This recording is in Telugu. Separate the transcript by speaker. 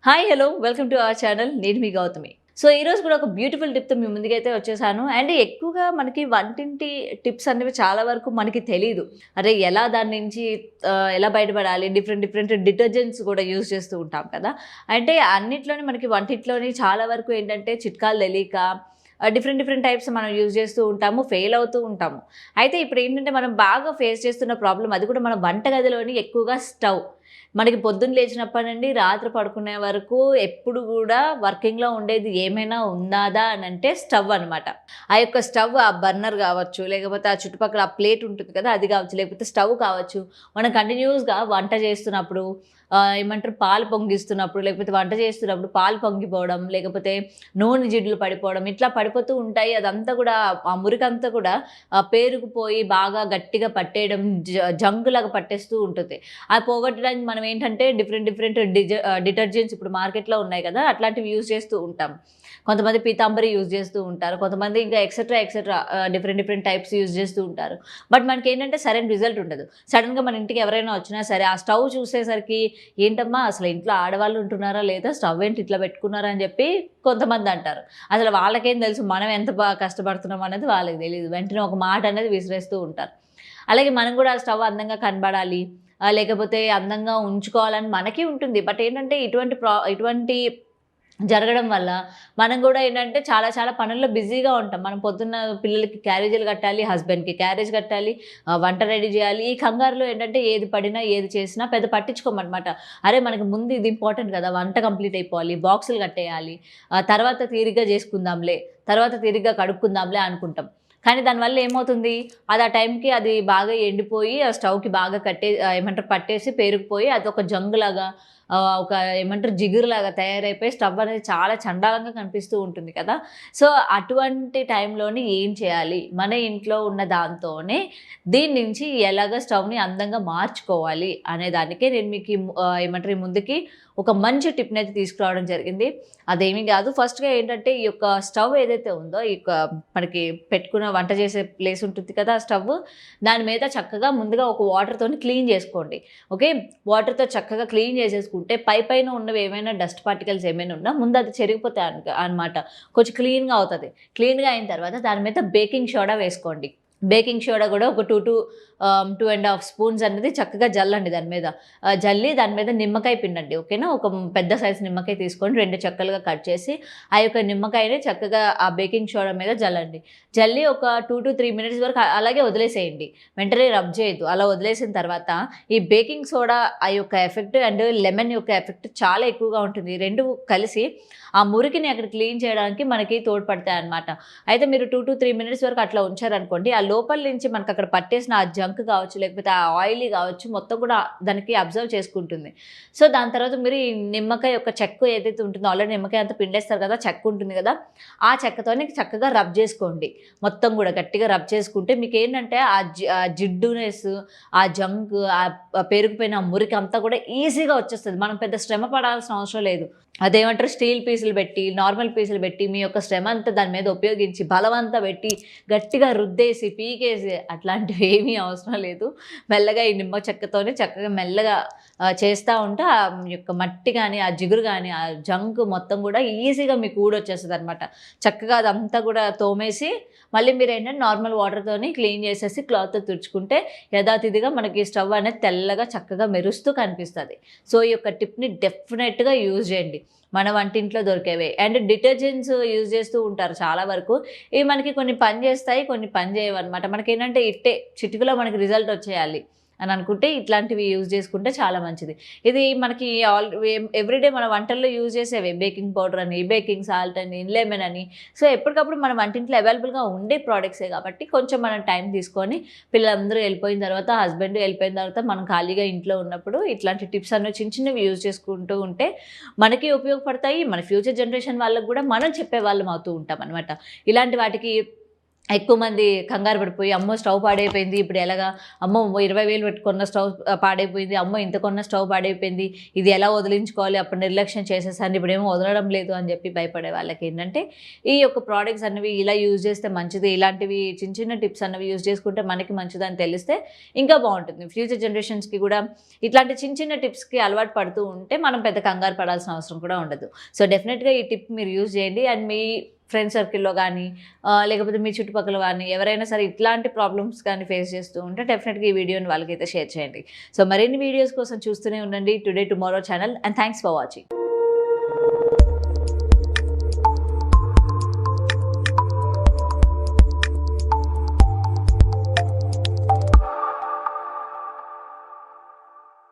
Speaker 1: Hi hello welcome to our channel. నేను మీ గౌతమి. సో ఈరోజు కూడా ఒక బ్యూటిఫుల్ టిప్తో మీ ముందుకైతే వచ్చేసాను. అండ్ ఎక్కువగా మనకి వంటింటి టిప్స్ అనేవి చాలా వరకు మనకి తెలీదు. అరే ఎలా దాని నుంచి ఎలా బయటపడాలి, డిఫరెంట్ డిఫరెంట్ డిటర్జెంట్స్ కూడా యూజ్ చేస్తూ ఉంటాం కదా. అంటే అన్నిట్లోని మనకి వంటింట్లోని చాలా వరకు ఏంటంటే చిట్కాలు తెలియక డిఫరెంట్ డిఫరెంట్ టైప్స్ మనం యూజ్ చేస్తూ ఉంటాము, ఫెయిల్ అవుతూ ఉంటాము. అయితే ఇప్పుడు ఏంటంటే మనం బాగా ఫేస్ చేస్తున్న ప్రాబ్లం అది కూడా మన వంటగదిలోని ఎక్కువగా స్టవ్. మనకి పొద్దున్న లేచినప్పటి నుండి రాత్రి పడుకునే వరకు ఎప్పుడు కూడా వర్కింగ్‌లో ఉండేది ఏమైనా ఉన్నాదా అనంటే స్టవ్ అనమాట. ఆ యొక్క స్టవ్, ఆ బర్నర్ కావచ్చు, లేకపోతే ఆ చుట్టుపక్కల ఆ ప్లేట్ ఉంటుంది కదా అది కావచ్చు, లేకపోతే స్టవ్ కావచ్చు. మనం కంటిన్యూస్‌గా వంట చేస్తున్నప్పుడు ఏమంటారు పాలు పొంగిస్తున్నప్పుడు, లేకపోతే వంట చేస్తున్నప్పుడు పాలు పొంగిపోవడం, లేకపోతే నూనె జిడ్లు పడిపోవడం ఇట్లా పడిపోతూ ఉంటాయి. అదంతా కూడా ఆ మురికంతా కూడా పేరుకుపోయి బాగా గట్టిగా పట్టేయడం, జంకులాగా పట్టేస్తూ ఉంటుంది. అది పోగొట్టడానికి మనం ఏంటంటే డిఫరెంట్ డిఫరెంట్ డిటర్జెంట్స్ ఇప్పుడు మార్కెట్‌లో ఉన్నాయి కదా అట్లాంటివి యూజ్ చేస్తూ ఉంటాం. కొంతమంది పీతాంబరి యూజ్ చేస్తూ ఉంటారు. కొంతమంది ఇంకా etcetera etcetera different different types use చేస్తూ ఉంటారు. బట్ మనకేంటంటే సరైన రిజల్ట్ ఉండదు. సడెన్‌గా మన ఇంటికి ఎవరైనా వచ్చినా సరే ఆ స్టవ్ చూసేసరికి ఏంటమ్మా అసలు ఇంట్లో ఆడవాళ్ళు ఉంటున్నారా లేదా? స్టవ్ ఏంటి ఇట్లా పెట్టుకున్నారా? అని చెప్పి కొంతమంది అంటారు. అసలు వాళ్ళకేం తెలుసు మనం ఎంత కష్టపడుతున్నాం అనేది వాళ్ళకి తెలీదు. వెంటనే ఒక మాట అనేది విసిరేస్తూ ఉంటారు. అలాగే మనం కూడా ఆ స్టవ్ అందంగా కనబడాలి, లేకపోతే అందంగా ఉంచుకోవాలని మనకి ఉంటుంది. బట్ ఏంటంటే ఇటువంటి జరగడం వల్ల మనం గూడా ఏంటంటే చాలా చాలా పనుల్లో బిజీగా ఉంటాం. మనం పొద్దున్న పిల్లలకి క్యారేజీలు కట్టాలి, హస్బెండ్‌కి క్యారేజ్ కట్టాలి, వంట రెడీ జేయాలి. ఈ కంగారులో ఏంటంటే ఏది పడినా, ఏది చేసినా పెద్ద పట్టించుకోమనమాట. అరే! మనకి ముందు ఇది ఇంపార్టెంట్ గదా! వంట కంప్లీట్ అయిపోవాలి, బాక్సులు కట్టేయాలి, తర్వాత తీరిగ్గా జేసుకుందాంలే, తర్వాత తీరిగ్గా కడుక్కుందాంలే అనుకుంటాం. కానీ దానివల్ల ఏమవుతుంది? అది ఆ టైంకి అది బాగా ఎండిపోయి, ఆ స్టవ్‌కి బాగా ఏమంటారు పట్టేసి పేరుకుపోయి అదొక జంగులాగా ఒక ఏమంటారు జిగురులాగా తయారైపోయి స్టవ్ అనేది చాలా చండాలంగా కనిపిస్తూ ఉంటుంది కదా. సో, అటువంటి టైంలోని ఏం చేయాలి? మన ఇంట్లో ఉన్న దాంతోనే దీని నుంచి ఎలాగ స్టవ్‌ని అందంగా మార్చుకోవాలి అనే దానికే నేను మీకు ఏమంటారు ఈ ముందుకి ఒక మంచి టిప్‌నైతే తీసుకురావడం జరిగింది. అదేమీ గాదు. ఫస్ట్‌గా ఏంటంటే ఈ యొక్క స్టవ్ ఏదైతే ఉందో ఈ యొక్క మనకి పెట్టుకున్న వంట చేసే ప్లేస్ ఉంటుంది కదా! ఆ స్టవ్ దాని మీద చక్కగా ముందుగా ఒక వాటర్‌తోని క్లీన్ జేసుకోండి. ఓకే. వాటర్‌తో చక్కగా క్లీన్ చేసేసుకుంటే పైపైన ఉన్నవి ఏమైనా డస్ట్ పార్టికల్స్ ఏమైనా ఉన్నా ముందు అది చెరిగిపోతాయి అనమాట. కొంచెం క్లీన్‌గా అవుతది. క్లీన్‌గా అయిన తర్వాత దాని మీద బేకింగ్ సోడా వేసుకోండి. బేకింగ్ సోడా గూడా ఒక 2 ½ స్పూన్స్ అనేది చక్కగా జల్లండి దాని మీద. జల్లి దాని మీద నిమ్మకాయ పిండండి. ఓకేనా. ఒక పెద్ద సైజు నిమ్మకాయ తీసుకొని 2 చెక్కలుగా కట్ చేసి ఆ యొక్క నిమ్మకాయని చక్కగా ఆ బేకింగ్ సోడా మీద జల్లండి. జల్లి ఒక 2-3 మినిట్స్ వరకు అలాగే వదిలేసేయండి. వెంటనే రబ్ చేయొద్దు. అలా వదిలేసిన తర్వాత ఈ బేకింగ్ సోడా ఆ యొక్క ఎఫెక్ట్ అండ్ లెమన్ యొక్క ఎఫెక్ట్ చాలా ఎక్కువగా ఉంటుంది. 2 కలిసి ఆ మురికిని అక్కడ క్లీన్ చేయడానికి మనకి తోడ్పడతాయన్నమాట. అయితే మీరు 2-3 మినిట్స్ వరకు అట్లా ఉంచారనుకోండి, ఆ లోపల నుంచి మనకక్కడ పట్టేసిన ఆ జంక్ కావచ్చు, లేకపోతే ఆ ఆయిలీ కావచ్చు మొత్తం కూడా దానికి అబ్జర్వ్ చేసుకుంటుంది. సో, దాని తర్వాత మీరు ఈ నిమ్మకాయ యొక్క చెక్కు ఏదైతే ఉంటుందో ఆల్రెడీ నిమ్మకాయ అంతా పిండేస్తారు కదా! చెక్క ఉంటుంది కదా! ఆ చెక్కతోని చక్కగా రబ్ చేసుకోండి. మొత్తం కూడా గట్టిగా రబ్ చేసుకుంటే మీకేంటంటే ఆ జిడ్డునెస్, ఆ జంక్, పేరుకుపోయిన ఆ మురికి అంతా కూడా ఈజీగా వచ్చేస్తది. మనం పెద్ద శ్రమ పడాల్సిన అవసరం లేదు. అదేమంటారు స్టీల్ పీసులు పెట్టి, నార్మల్ పీసులు పెట్టి, మీ యొక్క శ్రమ అంతా దాని మీద ఉపయోగించి, బలవంతా పెట్టి, గట్టిగా రుద్దేసి, పీకేసి అట్లాంటివి ఏమీ అవసరం లేదు. మెల్లగా ఈ నిమ్మ చెక్కతోనే చక్కగా మెల్లగా చేస్తా ఉంటే ఆ యొక్క మట్టి గాని, ఆ జిగురు గాని, ఆ జంక్ మొత్తం కూడా ఈజీగా మీకు ఊడొచ్చేస్తదనమాట. చక్కగా అదంతా కూడా తోమేసి, మళ్ళీ మీరేంటంటే నార్మల్ వాటర్‌తోని క్లీన్ చేసేసి క్లాత్‌తో తుడుచుకుంటే యథాతిథిగా మనకి స్టవ్ అనేది తెల్లగా చక్కగా మెరుస్తూ కనిపిస్తది. సో, ఈ యొక్క టిప్‌ని డెఫినెట్‌గా యూజ్ చేయండి. మన వంటింట్లో దొరికేవే. అండ్ డిటర్జెంట్స్ యూజ్ చేస్తూ ఉంటారు చాలా వరకు. ఇవి మనకి కొన్ని పని చేస్తాయి, కొన్ని పని చేయవనమాట. మనకేంటంటే ఇట్టే చిటికలో మనకి రిజల్ట్ వచ్చేయాలి అని అనుకుంటే ఇట్లాంటివి యూజ్ చేసుకుంటే చాలా మంచిది. ఇది మనకి ఎవ్రీడే మన వంటల్లో యూజ్ చేసేవే. బేకింగ్ పౌడర్ అని, బేకింగ్ సాల్ట్ అని, లెమన్ అని. సో, ఎప్పటికప్పుడు మన వంటింట్లో అవైలబుల్‌గా ఉండే ప్రొడక్ట్సే కాబట్టి కొంచెం మనం టైం తీసుకొని పిల్లలందరూ వెళ్ళిపోయిన తర్వాత, హస్బెండ్ వెళ్ళిపోయిన తర్వాత మనం ఖాళీగా ఇంట్లో ఉన్నప్పుడు ఇట్లాంటి టిప్స్ అనేవి చిన్న చిన్నవి యూజ్ చేసుకుంటూ ఉంటే మనకి ఉపయోగపడతాయి. మన ఫ్యూచర్ జనరేషన్ వాళ్ళకి కూడా మనం చెప్పేవాళ్ళం అవుతూ ఉంటామనమాట. ఇలాంటి వాటికి ఎక్కువ మంది కంగారు పడిపోయి అమ్మో స్టవ్ పాడైపోయింది ఇప్పుడు ఎలాగా, అమ్మో 20,000 పెట్టి కొన్న స్టవ్ పాడైపోయింది, అమ్మో ఇంత కొన్న స్టవ్ పాడైపోయింది, ఇది ఎలా వదిలించుకోవాలి, అప్పుడు నిర్లక్ష్యం చేసేసాను ఇప్పుడేమో వదలడం లేదు అని చెప్పి భయపడే వాళ్ళకి ఏంటంటే ఈ యొక్క ప్రోడక్ట్స్ అనేవి ఇలా యూజ్ చేస్తే మంచిది, ఇలాంటివి చిన్న చిన్న టిప్స్ అనేవి యూజ్ చేసుకుంటే మనకి మంచిదని తెలిస్తే ఇంకా బాగుంటుంది. ఫ్యూచర్ జనరేషన్స్కి కూడా ఇట్లాంటి చిన్న చిన్న టిప్స్కి అలవాటు పడుతూ ఉంటే మనం పెద్ద కంగారు పడాల్సిన అవసరం కూడా ఉండదు. సో డెఫినెట్గా ఈ టిప్ మీరు యూజ్ చేయండి. అండ్ మీ ఫ్రెండ్ సర్కిల్‌లో గానీ లేకపోతే మీ చుట్టుపక్కల గానీ ఎవరైనా సరే ఇట్లాంటి ప్రాబ్లమ్స్ కానీ ఫేస్ చేస్తూ ఉంటే డెఫినెట్‌గా ఈ వీడియోని వాళ్ళకైతే షేర్ చేయండి. సో మరిన్ని వీడియోస్ కోసం చూస్తూనే ఉండండి today tomorrow channel. And thanks for watching.